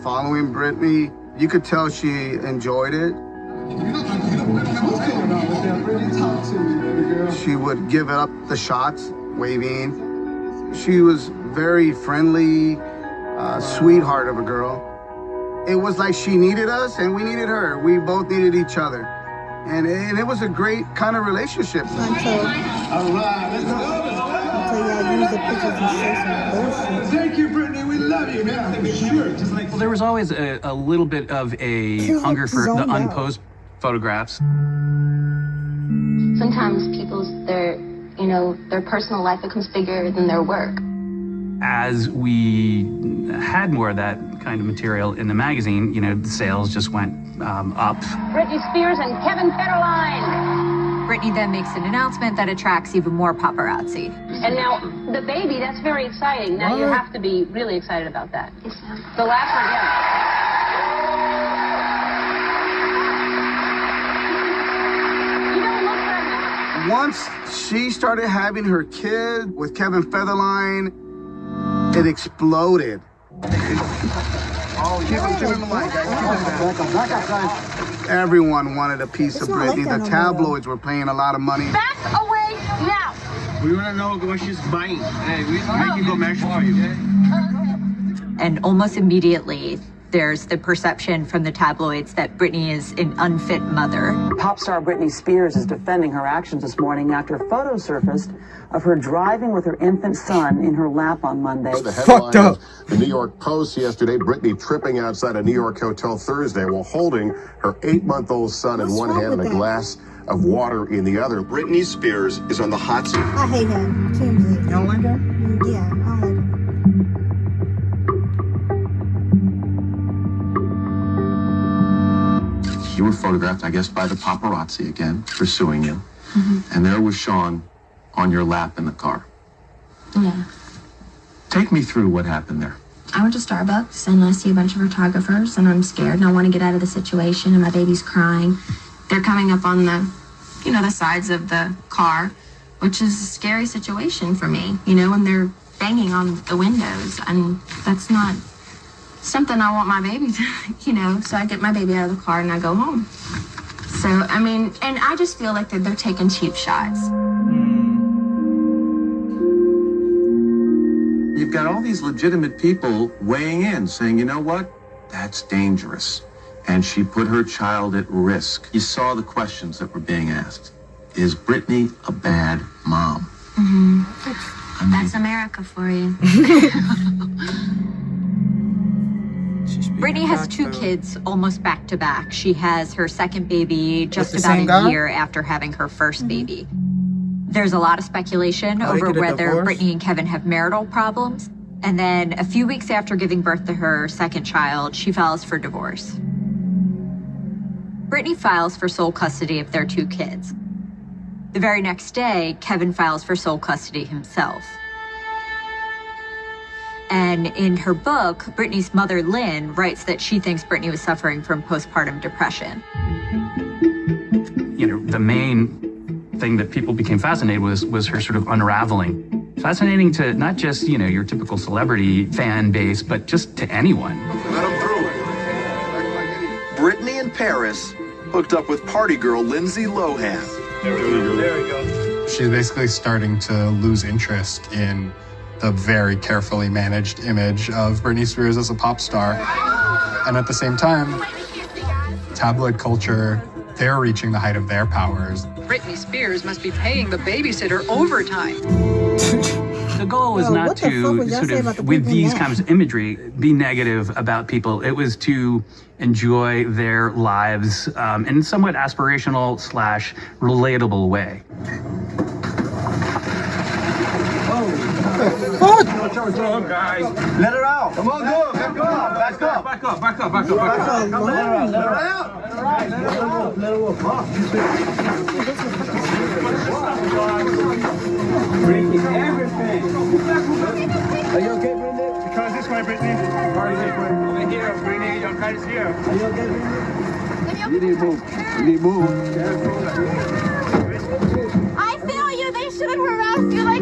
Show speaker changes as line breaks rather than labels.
Following Britney, you could tell she enjoyed it. She would give up the shots, waving. She was very friendly, sweetheart of a girl. It was like she needed us and we needed her. We both needed each other. And it was a great kind of relationship.
Until y'all use the pictures and say some bullshit.
Thank you, Britney. We love you, man. Sure.
Well, there was always a little bit of a hunger for the unposed photographs.
Sometimes their personal life becomes bigger than their work.
As we had more of that kind of material in the magazine, the sales just went up.
Britney Spears and Kevin Federline.
Britney then makes an announcement that attracts even more paparazzi.
And now, the baby, that's very exciting. Now, you have to be really excited about that.
Yes, ma'am.
The last one, yeah. You don't look pregnant.
Once she started having her kid with Kevin Federline, it exploded. Everyone wanted a piece of Britney. The tabloids were paying a lot of money.
Back away now.
We want to know what she's buying. Hey, we make you go measure for you.
And almost immediately, there's the perception from the tabloids that Britney is an unfit mother.
Pop star Britney Spears is defending her actions this morning after photos surfaced of her driving with her infant son in her lap on Monday.
The headline of the New York Post yesterday, Britney tripping outside a New York hotel Thursday while holding her 8-month-old son in one hand and a glass of water in the other. Britney Spears is on the hot seat.
I hate him. Seriously.
You don't like him?
Yeah, I don't like him.
You were photographed, I guess, by the paparazzi again, pursuing you. And there was Shavonn on your lap in the car.
Yeah.
Take me through what happened there.
I went to Starbucks and I see a bunch of photographers and I'm scared and I want to get out of the situation and my baby's crying. They're coming up on the sides of the car, which is a scary situation for me, and they're banging on the windows and that's not something I want my baby to, so I get my baby out of the car and I go home. So, and I just feel like they're taking cheap shots.
You've got all these legitimate people weighing in, saying, you know what? That's dangerous. And she put her child at risk. You saw the questions that were being asked. Is Britney a bad mom?
Mm-hmm. That's America for you.
Britney has 2 kids almost back to back. She has her second baby just about a year after having her first baby. There's a lot of speculation over whether Britney and Kevin have marital problems. And then a few weeks after giving birth to her second child, she files for divorce. Britney files for sole custody of their 2 kids. The very next day, Kevin files for sole custody himself. And in her book, Britney's mother, Lynn, writes that she thinks Britney was suffering from postpartum depression.
The main thing that people became fascinated with was her sort of unraveling. Fascinating to not just, your typical celebrity fan base, but just to anyone.
Let him through. Britney in Paris hooked up with party girl Lindsay Lohan.
There we go.
She's basically starting to lose interest in the very carefully managed image of Britney Spears as a pop star. And at the same time, tabloid culture, they're reaching the height of their powers.
Britney Spears must be paying the babysitter overtime.
The goal was not to sort of, with these kinds of imagery, be negative about people. It was to enjoy their lives in a somewhat aspirational/relatable way.
What? What's up, guys? Let her out. Come on, go. Back up. Back up. Back up. Back up. Back up. Back up. Let her out. Let her out. Let her out. Let her out. Let her out. Breaking everything. Are you okay, Britney? Because this way, Britney. Over here, Britney. Your car is here. Are you okay, Britney? You need to move. You need to move.
I feel you. They shouldn't harass you like